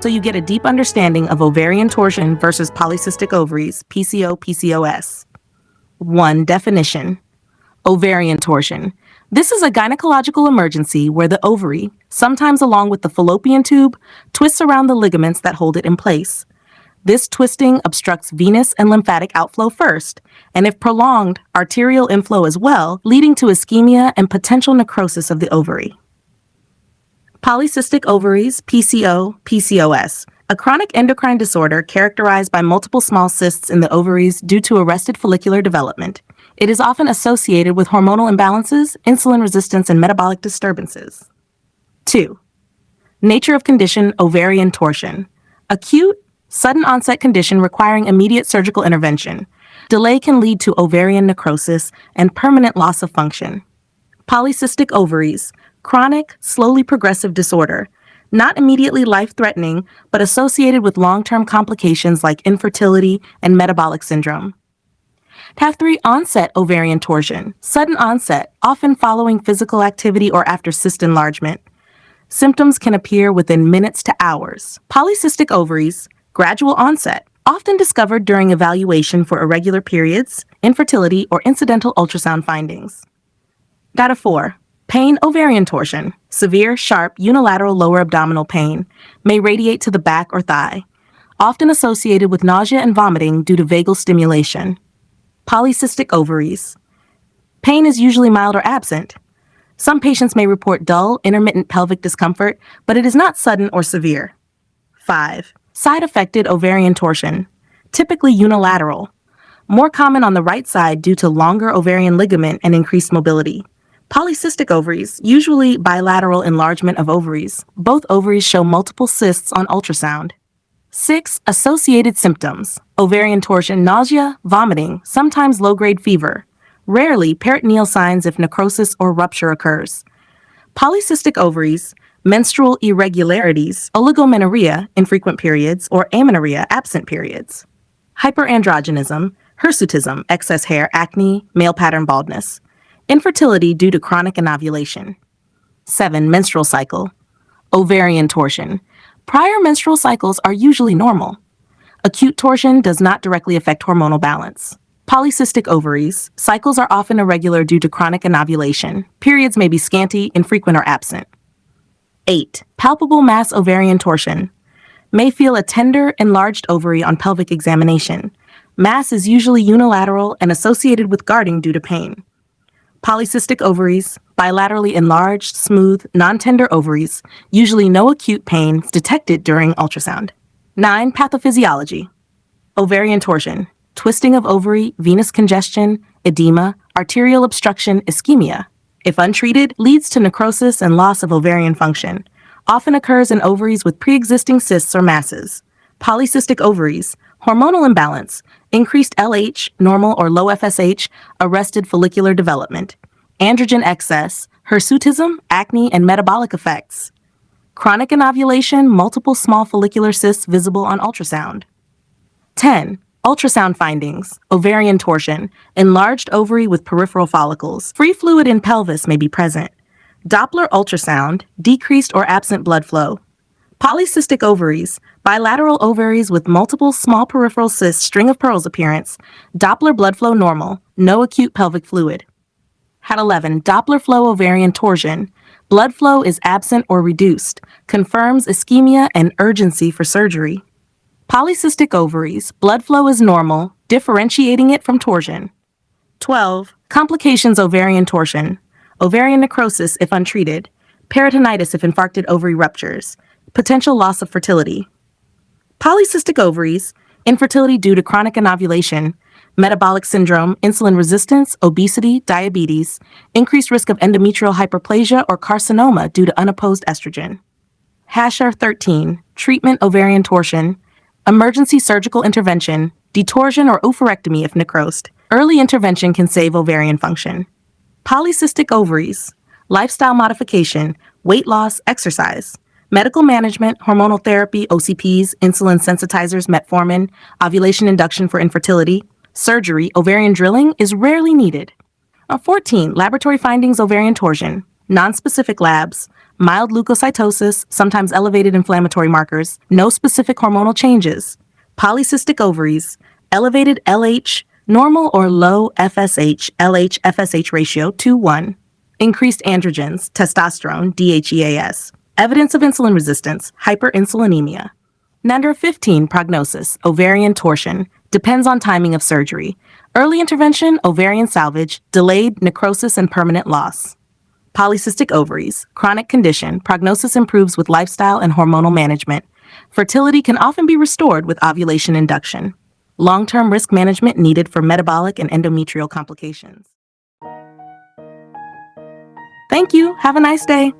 so you get a deep understanding of ovarian torsion versus polycystic ovaries, PCO/PCOS. 1. Definition. Ovarian torsion. This is a gynecological emergency where the ovary, sometimes along with the fallopian tube, twists around the ligaments that hold it in place. This twisting obstructs venous and lymphatic outflow first, and if prolonged, arterial inflow as well, leading to ischemia and potential necrosis of the ovary. Polycystic ovaries, PCO/PCOS, a chronic endocrine disorder characterized by multiple small cysts in the ovaries due to arrested follicular development. It is often associated with hormonal imbalances, insulin resistance, and metabolic disturbances. 2. Nature of condition: ovarian torsion. Acute, sudden onset condition requiring immediate surgical intervention. Delay can lead to ovarian necrosis and permanent loss of function. Polycystic ovaries, chronic, slowly progressive disorder, not immediately life-threatening, but associated with long-term complications like infertility and metabolic syndrome. Have 3. Onset ovarian torsion, sudden onset, often following physical activity or after cyst enlargement. Symptoms can appear within minutes to hours. Polycystic ovaries, gradual onset, often discovered during evaluation for irregular periods, infertility, or incidental ultrasound findings. Data 4. Pain: ovarian torsion, severe, sharp, unilateral lower abdominal pain, may radiate to the back or thigh, often associated with nausea and vomiting due to vagal stimulation. Polycystic ovaries. Pain is usually mild or absent. Some patients may report dull, intermittent pelvic discomfort, but it is not sudden or severe. 5. Side-affected ovarian torsion, typically unilateral, more common on the right side due to longer ovarian ligament and increased mobility. Polycystic ovaries, usually bilateral enlargement of ovaries. Both ovaries show multiple cysts on ultrasound. 6. Associated symptoms: ovarian torsion, nausea, vomiting, sometimes low-grade fever, rarely peritoneal signs if necrosis or rupture occurs. Polycystic ovaries, menstrual irregularities, oligomenorrhea, infrequent periods, or amenorrhea, absent periods. Hyperandrogenism, hirsutism, excess hair, acne, male pattern baldness. Infertility due to chronic anovulation. 7. Menstrual cycle. Ovarian torsion. Prior menstrual cycles are usually normal. Acute torsion does not directly affect hormonal balance. Polycystic ovaries. Cycles are often irregular due to chronic anovulation. Periods may be scanty, infrequent, or absent. 8. Palpable mass ovarian torsion. May feel a tender, enlarged ovary on pelvic examination. Mass is usually unilateral and associated with guarding due to pain. Polycystic ovaries, bilaterally enlarged, smooth, non-tender ovaries, usually no acute pain detected during ultrasound. 9. Pathophysiology. Ovarian torsion, twisting of ovary, venous congestion, edema, arterial obstruction, ischemia. If untreated, leads to necrosis and loss of ovarian function. Often occurs in ovaries with pre-existing cysts or masses. Polycystic ovaries, hormonal imbalance, increased LH, normal or low FSH, arrested follicular development, androgen excess, hirsutism, acne, and metabolic effects. Chronic anovulation, multiple small follicular cysts visible on ultrasound. 10. Ultrasound findings: ovarian torsion, enlarged ovary with peripheral follicles. Free fluid in pelvis may be present. Doppler ultrasound, decreased or absent blood flow. Polycystic ovaries, bilateral ovaries with multiple small peripheral cysts, string of pearls appearance. Doppler blood flow normal, no acute pelvic fluid. Hat 11. Doppler flow ovarian torsion. Blood flow is absent or reduced, confirms ischemia and urgency for surgery. Polycystic ovaries, blood flow is normal, differentiating it from torsion. 12. Complications: ovarian torsion, ovarian necrosis if untreated, peritonitis if infarcted ovary ruptures, potential loss of fertility. Polycystic ovaries, infertility due to chronic anovulation, metabolic syndrome, insulin resistance, obesity, diabetes, increased risk of endometrial hyperplasia or carcinoma due to unopposed estrogen. Hasher 13. Treatment: ovarian torsion, emergency surgical intervention, detorsion or oophorectomy if necrosed. Early intervention can save ovarian function. Polycystic ovaries, lifestyle modification, weight loss, exercise, medical management, hormonal therapy, OCPs, insulin sensitizers, metformin, ovulation induction for infertility, surgery, ovarian drilling is rarely needed. 14. Laboratory findings: ovarian torsion, nonspecific labs, mild leukocytosis, sometimes elevated inflammatory markers, no specific hormonal changes. Polycystic ovaries, elevated LH, normal or low FSH, LH-FSH ratio 2:1. Increased androgens, testosterone, DHEAS. Evidence of insulin resistance, hyperinsulinemia. Number 15, prognosis, ovarian torsion, depends on timing of surgery. Early intervention, ovarian salvage, delayed necrosis and permanent loss. Polycystic ovaries, chronic condition, prognosis improves with lifestyle and hormonal management. Fertility can often be restored with ovulation induction. Long-term risk management needed for metabolic and endometrial complications. Thank you. Have a nice day.